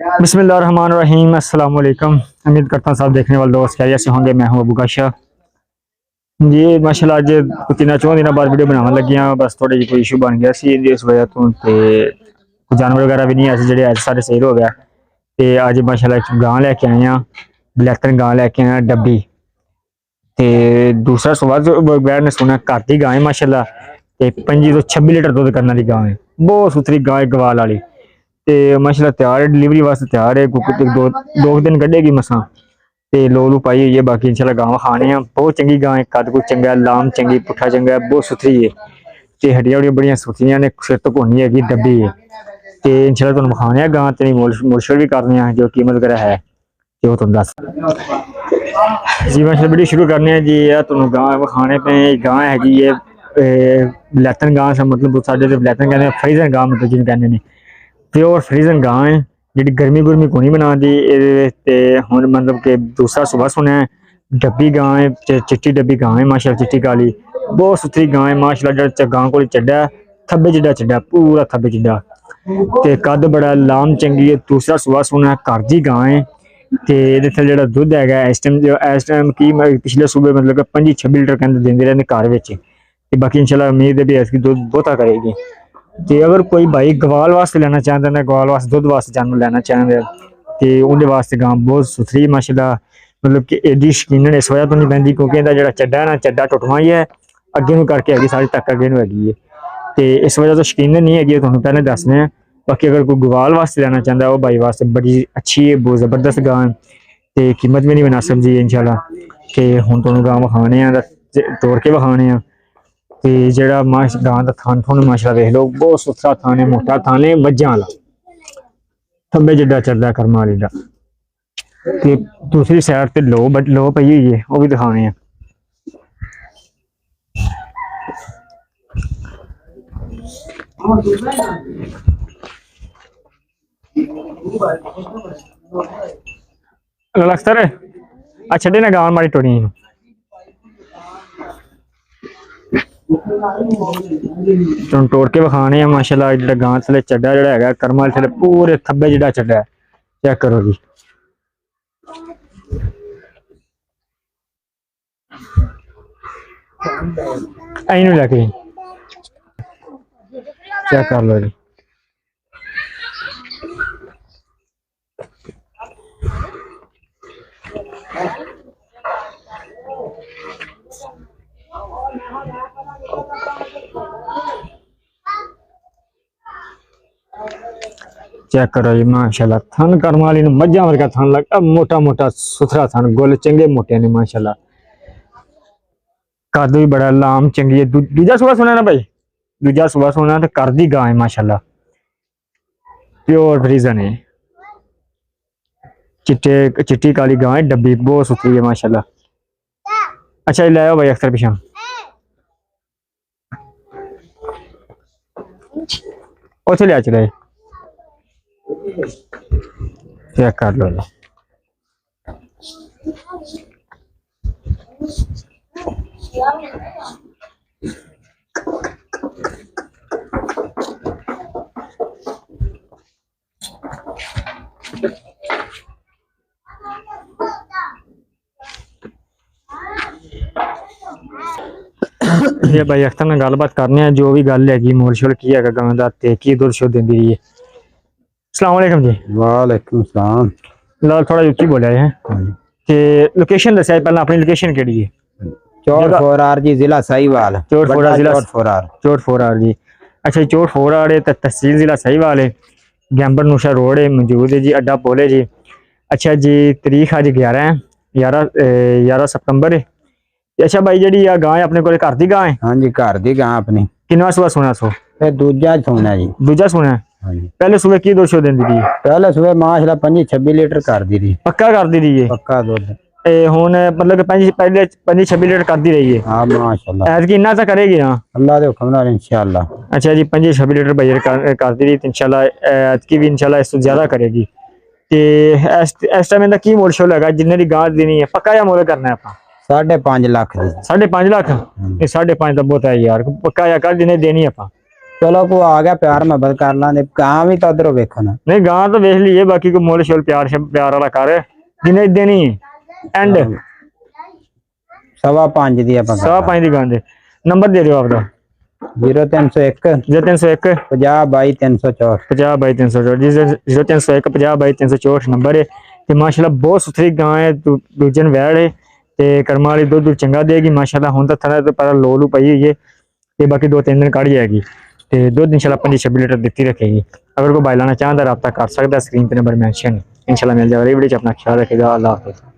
बिस्मिल्लाहिर्रहमानिर्रहीम। अस्सलाम वालेकुम। उम्मीद करता हूँ सब देखने वाले दोस्त खैरियत से होंगे। मैं हूँ अबू काशा जी। माशाल्लाह अज 3-4 दिन बाद वीडियो बनाने लगी हाँ। बस थोड़े जी कोई इशू बन गया सी इस वजह तो जानवर वगैरह भी नहीं है जेडे अज सारे सही हो गया। तो अज माशाल्लाह एक गां लैके आए हैं, बलैतन गां लैके आए हैं डब्बी। तो दूसरा सुबह बैठ ने सुना घर की गां है माशाल्लाह। तो 25 तो 26 लीटर दुध करने वाली गां है, बहुत सुथरी गां है गवाल वाली। तो माशाल्लाह तैयार है, डिलीवरी वास्ते तैयार है। दो दिन कढ़ेगी मसा ते लोलू पाई हुई है। बाकी इंशाल्लाह गांव खाने बहुत चंगी गां है, कद कुछ चंगा, लाम चंगी, पुट्ठा चंगा, बहुत सुथरी है। तो हड्डियां हड्डियां बड़िया सुथरियां ने, सिर तो कोनी हैगी, डब्बी है। तो इंशाल्लाह तुहानू विखाने गां ते मोल भी करने जो कीमत वगैरह है तो वो तुहानू दस जी। मैं वीडियो शुरू करने जी। तुहानू गां विखाने पे गां हैगी है बलैतन गां, मतलब साडे ते बलैतन कहते हैं, फ्रीजन गां मतलब जिन्हें कहते हैं प्योर फ्रीजन गां है जी। गर्मी गुरमी को नहीं बना दी हुण मतलब कि दूसरा सुबह सुना है डब्बी गां है, चिट्टी डब्बी गां है माशाल्लाह, चिट्टी काली बहुत सुथरी गां है माशाल्लाह। जो गां को चड्डा थब्बे जिड्डा चड्डा, पूरा थब्बे जिड्डा ते कद बड़ा, लाम चंगी है। दूसरा सुबह सुना घर की गां है। तो ये जो दुध है इस टाइम की पिछले सूबे मतलब 25-26 लीटर कहते देंगे रहने घर में। बाकी इंशाल्लाह उम्मीद है भी इसकी दुध बहुता करेगी। तो अगर कोई भाई गवाल वास्ते लेना चाहता है, गवाल वास्ते दुध वास्ते जानवर लेना चाहते हैं तो उनके वास्ते गां बहुत सुथरी माशाल्लाह। मतलब कि एडी शकीन इस वजह तो नहीं पैंती क्योंकि इहदा जो चड्डा है ना, चड्डा टुटवा ही है, अगे नूं करके हैगी सारी तक अगे नूं हैगी है। तो इस वजह तो शकीन नहीं हैगी, तुहानू पहले दसने हैं। बाकी अगर कोई गवाल वास्ते लेना चाहता है वो भाई वास्ते बड़ी अच्छी है, बहुत जबरदस्त गां है। तो कीमत भी नहीं बना सकती इंशाल्लाह। कि हुण तुहानू गां विखाने तोड़ के विखाने। तो जोड़ा गां का थान थुन माशाल्लाह वेख लो, बहुत सुथरा थान है, मोटा थान है, मज्झां वाला थब्बे जिड्डा चलदा कर्मा वाली दा। ते दूसरी साइड ते लो पई हुई है, वो भी दिखाने हैं। अख्तर अच्छा ना गां मारी टोड़ी तुम तोड़ के विखाने माशाल्लाह। जो गां थले चड्डा जोड़ा है कर्मा थले पूरे थब्बे जिड्डा चड्डा है, चेक करो जी। इनू लैके चेक कर लो जी। चेक करो जी माशाल्लाह। थन कर्म वाली मज्झां वर्गा थन लगता, मोटा मोटा सुथरा थन, गुल चंगे मोटे ने माशाल्लाह। कद भी बड़ा, लाम चंगी है। दूजा सुबह सुना ना भाई, दूजा सुबह सुना तो कर दी गां है माशाल्लाह, प्योर फ्रीजन है। चिट्टी काली गां है, डब्बी बहुत सुथरी है माशाल्लाह। अच्छा ले आओ भाई अख्तर पिछा उसे लिया चले चेक कर लो। ये भाई अख्तर ने गलबात करने हैं, जो भी गल हैगी मोल शोल की है गां दा ते की दुध शुद्ध देंदी रही है। अस्सलाम वालेकुम जी। वालेकुम सलाम। लाल थोड़ा उच्ची बोलिया है ते लोकेशन दस्या पहले, अपनी लोकेशन केड़ी है? चौट फोरार जी, जिला साहिवाल। चौट फोरार जिला चौट फोरार जी। अच्छा चौट फोरार है, तहसील जिला साहिवाल है, गैंबर नूशा रोड है मौजूद है जी, अड्डा पोले जी। अच्छा जी तारीख अज 11 सितंबर है। अच्छा भाई जी गां है अपने को घर की गां है? हाँ जी घर की गां अपनी। किन्ना सुबह सुना सो? दूजा सुना जी। दूजा सुना हाँ जी। पहले सुबह की दुध शो देंदी रही? पहले सुबह माशाल्लाह 25-26 लीटर कर दी रही। पक्का कर दी रही है? पक्का दूध। हुन मतलब कि पहले 25-26 लीटर कर दी रही है? हाँ माशाल्लाह। ऐतकी इन्ना तो करेगी ना अल्लाह के हुक्म नाल इंशाल्लाह। अच्छा जी 25-26 लीटर भाई कर दी रही, इंशाल्लाह ऐतकी भी इंशाल्लाह इस तो ज्यादा करेगी। ते इस टाइम इनका की मोल शोल है जिन्ने दी गां देनी है? पक्का या मोल करना है आपा? 5.5 लाख दी। 5.5 लाख? ये 5.5 तो बहुत है यार, पक्का या कर जिन्हें देनी है आपा? ਚਲੋ ਕੋ ਆ ਗਿਆ ਪਿਆਰ ਮੁਹੱਬਤ ਕਰ ਲਾਂਦੇ ਕਾਂ ਵੀ ਤਾਂ ਉਧਰੋਂ ਵੇਖੋ ਨਾ ਨਹੀਂ ਗਾਂ ਤਾਂ ਵੇਖ ਲਈਏ ਬਾਕੀ ਕੋਈ ਮੁੱਲ ਸ਼ੁੱਲ ਪਿਆਰ ਵਾਲਾ ਕਰ ਜਿੰਨੇ ਦੇਣੀ ਐਂਡ 5.5 ਦੀ ਆਪਾਂ 5 ਦੀ ਗਾਂ ਦੇ ਨੰਬਰ ਦੇ ਦਿਓ ਆਪਦਾ 0301 0301 50 22 364 50 22 364 0301 50 22 364 ਨੰਬਰ ਹੈ ਤੇ ਮਾਸ਼ਾਅੱਲਾ ਬਹੁਤ ਸੁਥਰੀ ਗਾਂ ਹੈ ਦੂਜੇ ਨੂੰ ਵੈੜ ਹੈ ਤੇ ਕਰਮਾਂ ਵਾਲੀ ਦੁੱਧ ਚੰਗਾ ਦੇਗੀ ਮਾਸ਼ਾਅੱਲਾ ਹੁਣ ਤਾਂ ਥਣਾ ਤੇ ਪਰ ਲੋਲੂ ਪਈ ਹੋਈ ਹੈ ਤੇ ਬਾਕੀ 2-3 ਦਿਨ ਕਾੜੀ ਜਾਏਗੀ ਤੇ ਦੁੱਧ ਇਨਸ਼ਾਅੱਲਾ 25-26 ਲੀਟਰ ਦਿੱਤੀ ਰੱਖੇਗੀ ਅਗਰ ਕੋਈ ਬਾਈ ਲੈਣਾ ਚਾਹੁੰਦਾ ਰਾਬਤਾ ਕਰ ਸਕਦਾ ਸਕਰੀਨ ਤੇ ਨੰਬਰ ਮੈਂਸ਼ਨ ਇਨਸ਼ਾਅੱਲਾ ਮਿਲ ਜਾਏਗਾ ਵੀਡੀਓ ਚ ਆਪਣਾ ਖਿਆਲ ਰੱਖੇਗਾ ਅੱਲਾਹ ਹਾਫਿਜ਼